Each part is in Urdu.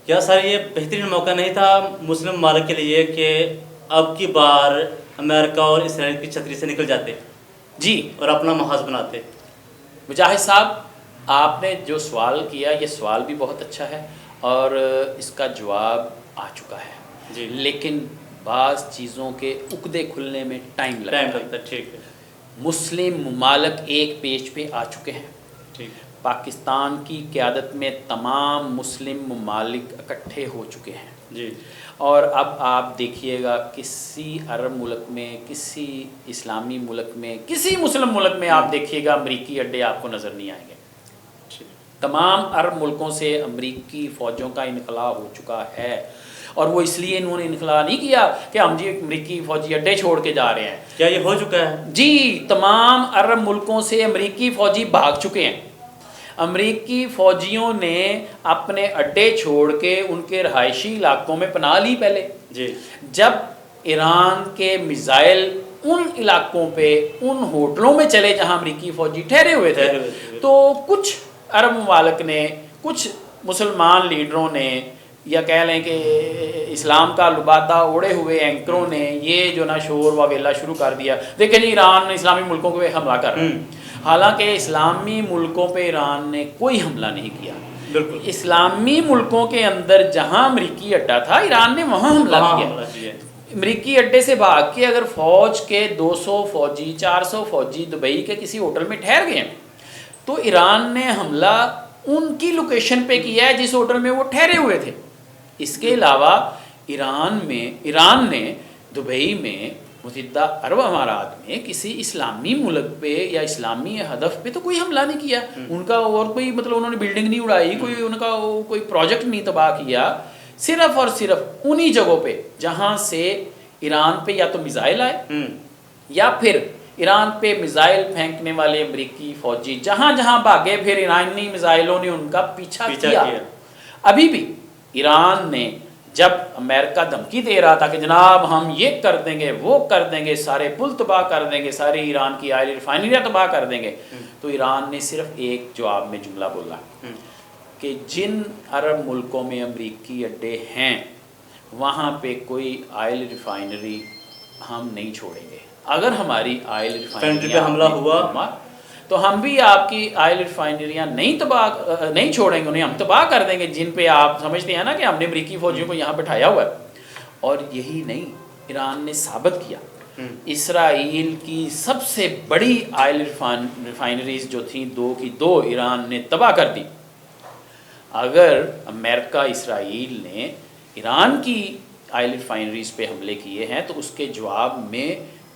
کیا سر یہ بہترین موقع نہیں تھا مسلم ممالک کے لیے کہ اب کی بار امریکہ اور اسرائیل کی چھتری سے نکل جاتے جی اور اپنا محاذ بناتے؟ مجاہد صاحب، آپ نے جو سوال کیا یہ سوال بھی بہت اچھا ہے اور اس کا جواب آ چکا ہے جی، لیکن بعض چیزوں کے عقدے کھلنے میں ٹائم لگتا ہے۔ ٹھیک ہے، مسلم ممالک ایک پیج پہ آ چکے ہیں، ٹھیک ہے، پاکستان کی قیادت میں تمام مسلم ممالک اکٹھے ہو چکے ہیں، جی، اور اب آپ دیکھیے گا کسی عرب ملک میں، کسی اسلامی ملک میں، کسی مسلم ملک میں آپ دیکھیے گا امریکی اڈے آپ کو نظر نہیں آئیں گے۔ تمام عرب ملکوں سے امریکی فوجوں کا انخلاء ہو چکا ہے، اور وہ اس لیے انہوں نے انخلاء نہیں کیا کہ ہم جی امریکی فوجی اڈے چھوڑ کے جا رہے ہیں۔ کیا یہ ہو چکا ہے؟ جی، تمام عرب ملکوں سے امریکی فوجی بھاگ چکے ہیں۔ امریکی فوجیوں نے اپنے اڈے چھوڑ کے ان کے رہائشی علاقوں میں پناہ لی پہلے۔ جی، جب ایران کے میزائل ان علاقوں پہ، ان ہوٹلوں میں چلے جہاں امریکی فوجی ٹھہرے ہوئے تھے، تو کچھ عرب ممالک نے، کچھ مسلمان لیڈروں نے، یا کہہ لیں کہ اسلام کا لبادہ اوڑے ہوئے اینکروں نے یہ جو نا شور و ویلا شروع کر دیا، دیکھیں جی ایران اسلامی ملکوں کو حملہ کر رہا ہے۔ حالانکہ اسلامی ملکوں پہ ایران نے کوئی حملہ نہیں کیا۔ بالکل، اسلامی ملکوں کے اندر جہاں امریکی اڈا تھا ایران نے وہاں حملہ کیا۔ امریکی اڈے سے بھاگ کے اگر فوج کے 200 فوجی، 400 فوجی دبئی کے کسی ہوٹل میں ٹھہر گئے ہیں تو ایران نے حملہ ان کی لوکیشن پہ کیا ہے جس ہوٹل میں وہ ٹھہرے ہوئے تھے۔ اس کے علاوہ ایران نے دبئی میں، متحدہ عرب امارات میں کسی اسلامی ملک پہ یا اسلامی ہدف پہ تو کوئی حملہ نہیں کیا۔ ان کا اور کوئی انہوں نے بلڈنگ نہیں اڑائی، ان کا کوئی پروجیکٹ نہیں تباہ کیا۔ صرف اور صرف انہی جگہوں پہ جہاں سے ایران پہ یا تو میزائل آئے یا پھر ایران پہ میزائل پھینکنے والے امریکی فوجی جہاں جہاں بھاگے، پھر ایرانی میزائلوں نے ان کا پیچھا کیا۔ ابھی بھی ایران نے جب امریکہ دھمکی دے رہا تھا کہ جناب ہم یہ کر دیں گے، وہ کر دیں گے، سارے پل تباہ کر دیں گے، ساری ایران کی آئل ریفائنریاں تباہ کر دیں گے، تو ایران نے صرف ایک جواب میں جملہ بولا کہ جن عرب ملکوں میں امریکی اڈے ہیں وہاں پہ کوئی آئل ریفائنری ہم نہیں چھوڑیں گے۔ اگر ہماری آئل ریفائنری پہ حملہ ہوا تو ہم بھی آپ کی آئل ریفائنریاں نہیں چھوڑیں گے، انہیں ہم تباہ کر دیں گے، جن پہ آپ سمجھتے ہیں نا کہ ہم نے امریکی فوجیوں کو یہاں بٹھایا ہوا ہے۔ اور یہی نہیں، ایران نے ثابت کیا، اسرائیل کی سب سے بڑی آئل ریفائنریز جو تھیں 2 کی 2 ایران نے تباہ کر دی۔ اگر امریکہ اسرائیل نے ایران کی آئل ریفائنریز پہ حملے کیے ہیں تو اس کے جواب میں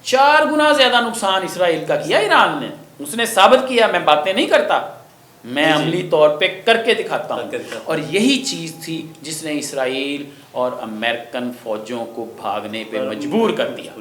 4 گنا زیادہ نقصان اسرائیل کا کیا ایران نے۔ اس نے ثابت کیا، میں باتیں نہیں کرتا، میں عملی طور پہ کر کے دکھاتا ہوں۔ اور یہی چیز تھی جس نے اسرائیل اور امریکن فوجوں کو بھاگنے پہ مجبور کر دیا۔